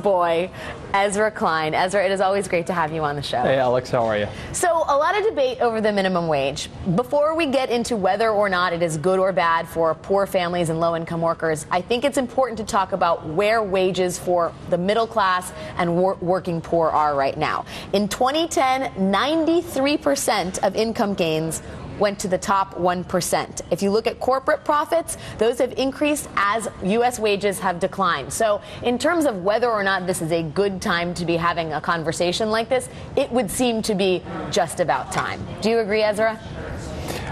boy, Ezra Klein. Ezra, it is always great to have you on the show. Hey, Alex, how are you? So, a lot of debate over the minimum wage. Before we get into whether or not it is good or bad for poor families and low-income workers, I think it's important to talk about where wages for the middle class and working poor are right now. In 2010, 93% of income gains went to the top 1%. If you look at corporate profits, those have increased as U.S. wages have declined. So in terms of whether or not this is a good time to be having a conversation like this, it would seem to be just about time. Do you agree, Ezra?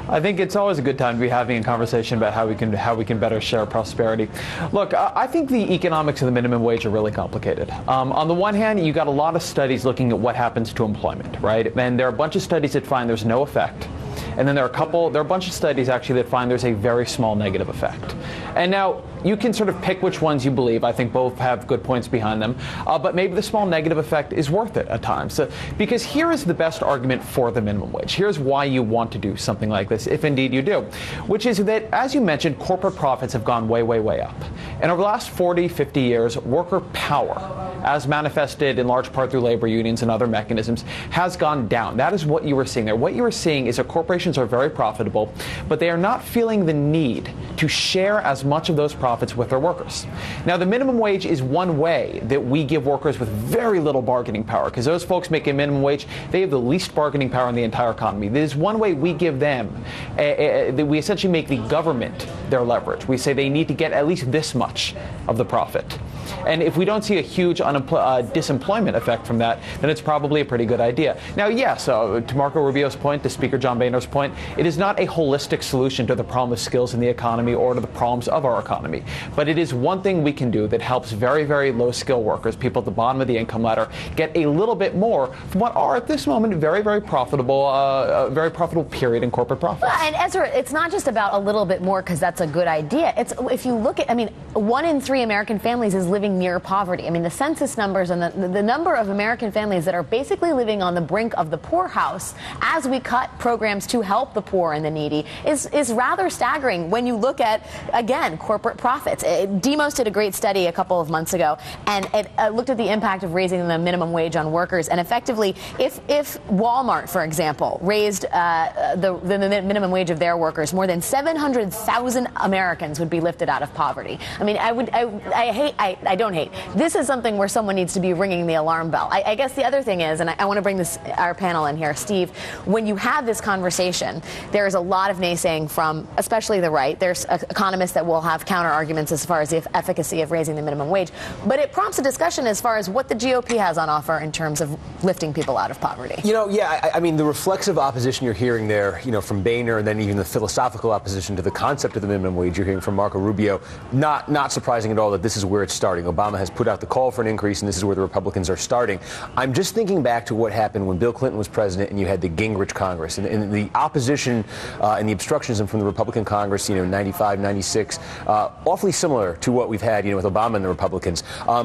I think it's always a good time to be having a conversation about how we can better share prosperity. Look, I think the economics of the minimum wage are really complicated. On the one hand, you got a lot of studies looking at what happens to employment, right? And there are a bunch of studies that find there's no effect. And then there are a bunch of studies actually that find there's a very small negative effect. And now you can sort of pick which ones you believe. I think both have good points behind them. But maybe the small negative effect is worth it at times. Because here is the best argument for the minimum wage. Here's why you want to do something like this, if indeed you do, which is that, as you mentioned, corporate profits have gone way, way, way up. And over the last 40, 50 years, worker power, as manifested in large part through labor unions and other mechanisms, has gone down. That is what you were seeing there. What you were seeing is that corporations are very profitable, but they are not feeling the need to share as much of those profits with their workers. Now, the minimum wage is one way that we give workers with very little bargaining power, because those folks making minimum wage, they have the least bargaining power in the entire economy. There's one way we give them, that we essentially make the government their leverage. We say they need to get at least this much of the profit. And if we don't see a huge disemployment effect from that, then it's probably a pretty good idea. Now, yes, to Marco Rubio's point, to Speaker John Boehner's point, it is not a holistic solution to the problem of skills in the economy or to the problems of our economy. But it is one thing we can do that helps very, very low-skill workers, people at the bottom of the income ladder, get a little bit more from what are, at this moment, very, very profitable period in corporate profits. Well, and Ezra, it's not just about a little bit more because that's a good idea. It's, if you look at, 1 in 3 American families is living near poverty. The census numbers and the number of American families that are basically living on the brink of the poorhouse as we cut programs to help the poor and the needy is rather staggering when you look at, again, corporate profits. Demos did a great study a couple of months ago, and it looked at the impact of raising the minimum wage on workers. And effectively, if Walmart, for example, raised the minimum wage of their workers, more than 700,000 Americans would be lifted out of poverty. I don't hate. This is something where someone needs to be ringing the alarm bell. I guess the other thing is, and I want to bring our panel in here, Steve, when you have this conversation, there is a lot of naysaying from especially the right. There's economists that will have counter arguments as far as the efficacy of raising the minimum wage. But it prompts a discussion as far as what the GOP has on offer in terms of lifting people out of poverty. The reflexive opposition you're hearing there, from Boehner, and then even the philosophical opposition to the concept of the minimum wage you're hearing from Marco Rubio, not surprising at all that this is where it's starting. Obama has put out the call for an increase, and this is where the Republicans are starting. I'm just thinking back to what happened when Bill Clinton was president and you had the Gingrich Congress. And the opposition and the obstructionism from the Republican Congress, 95, 96, awfully similar to what we've had, with Obama and the Republicans.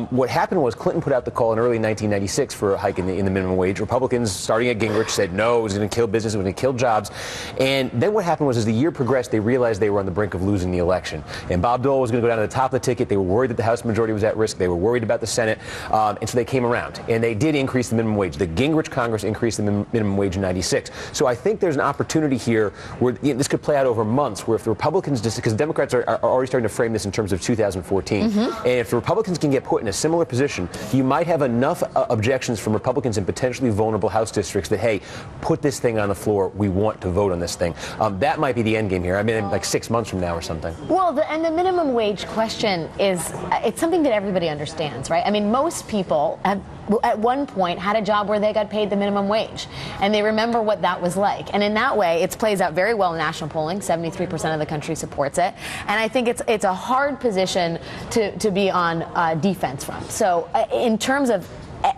What happened was Clinton put out the call in early 1996 for a hike in the minimum wage. Republicans, starting at Gingrich, said no, it was going to kill business, it was going to kill jobs. And then what happened was, as the year progressed, they realized they were on the brink of losing the election. And Bob Dole was going to go down to the top of the ticket. They were worried that the House majority was at risk. They were worried about the Senate. And so they came around. And they did increase the minimum wage. The Gingrich Congress increased the minimum wage in 96. So I think there's an opportunity here where this could play out over months, where if the Republicans, because Democrats are already starting to frame this in terms of 2014, and if the Republicans can get put in a similar position, you might have enough objections from Republicans in potentially vulnerable House districts that, hey, put this thing on the floor. We want to vote on this thing. That might be the end game here. Like 6 months from now or something. Well, the minimum wage question is, it's something that everybody understands, right? Most people have, at one point, had a job where they got paid the minimum wage, and they remember what that was like. And in that way, it plays out very well in national polling. 73% of the country supports it. And I think it's a hard position to be on defense from. So in terms of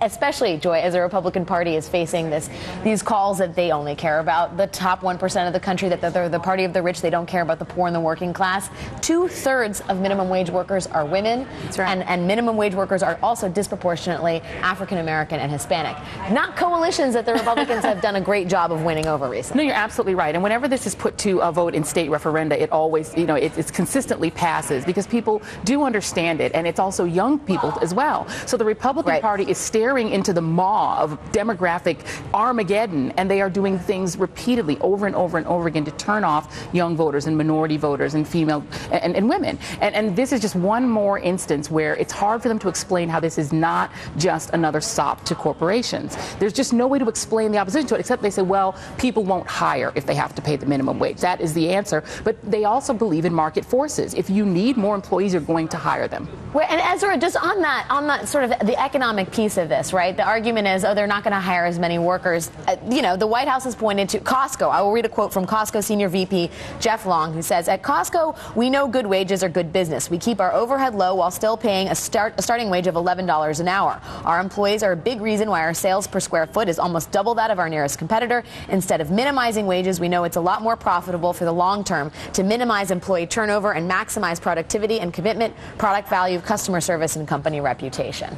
especially, Joy, as the Republican Party is facing these calls that they only care about the top 1% of the country, that they're the party of the rich, they don't care about the poor and the working class. 2/3 of minimum wage workers are women. That's right. And minimum wage workers are also disproportionately African American and Hispanic. Not coalitions that the Republicans have done a great job of winning over recently. No, you're absolutely right. And whenever this is put to a vote in state referenda, it always, it consistently passes because people do understand it. And it's also young people as well. So the Republican Party is staring into the maw of demographic Armageddon, and they are doing things repeatedly over and over and over again to turn off young voters and minority voters and female and women. And this is just one more instance where it's hard for them to explain how this is not just another sop to corporations. There's just no way to explain the opposition to it, except they say, well, people won't hire if they have to pay the minimum wage. That is the answer. But they also believe in market forces. If you need more employees, you're going to hire them. Well, and Ezra, just on that sort of the economic piece of this, right? The argument is, they're not going to hire as many workers. The White House has pointed to Costco. I will read a quote from Costco Senior VP Jeff Long, who says, "At Costco, we know good wages are good business. We keep our overhead low while still paying a starting wage of $11 an hour. Our employees are a big reason why our sales per square foot is almost double that of our nearest competitor. Instead of minimizing wages, we know it's a lot more profitable for the long term to minimize employee turnover and maximize productivity and commitment, product value, customer service, and company reputation."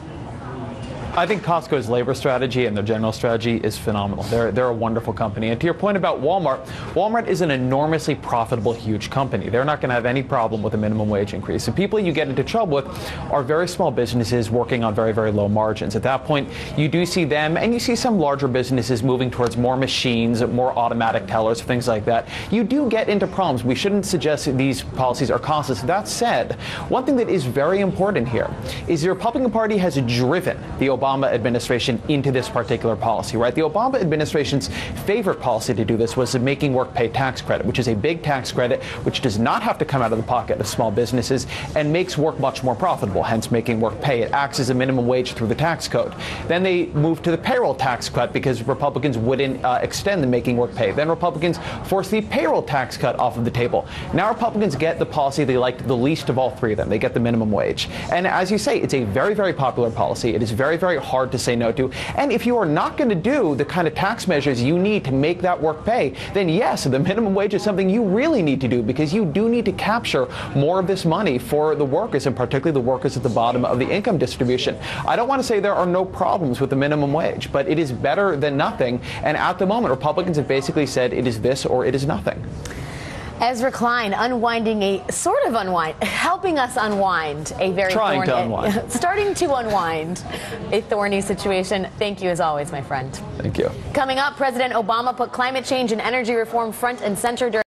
I think Costco's labor strategy and their general strategy is phenomenal. They're a wonderful company. And to your point about Walmart, Walmart is an enormously profitable, huge company. They're not going to have any problem with a minimum wage increase. The people you get into trouble with are very small businesses working on very, very low margins. At that point, you do see them, and you see some larger businesses moving towards more machines, more automatic tellers, things like that. You do get into problems. We shouldn't suggest that these policies are costless. That said, one thing that is very important here is the Republican Party has driven the Obama administration into this particular policy, right? The Obama administration's favorite policy to do this was the Making Work Pay tax credit, which is a big tax credit which does not have to come out of the pocket of small businesses and makes work much more profitable, hence Making Work Pay. It acts as a minimum wage through the tax code. Then they moved to the payroll tax cut because Republicans wouldn't extend the Making Work Pay. Then Republicans forced the payroll tax cut off of the table. Now Republicans get the policy they liked the least of all three of them. They get the minimum wage. And as you say, it's a very, very popular policy. It is very, very hard to say no to. And if you are not going to do the kind of tax measures you need to make that work pay, then yes, the minimum wage is something you really need to do, because you do need to capture more of this money for the workers, and particularly the workers at the bottom of the income distribution. I don't want to say there are no problems with the minimum wage, but it is better than nothing. And at the moment, Republicans have basically said it is this or it is nothing. Ezra Klein helping us unwind a very starting to unwind a thorny situation. Thank you as always, my friend. Thank you. Coming up, President Obama put climate change and energy reform front and center during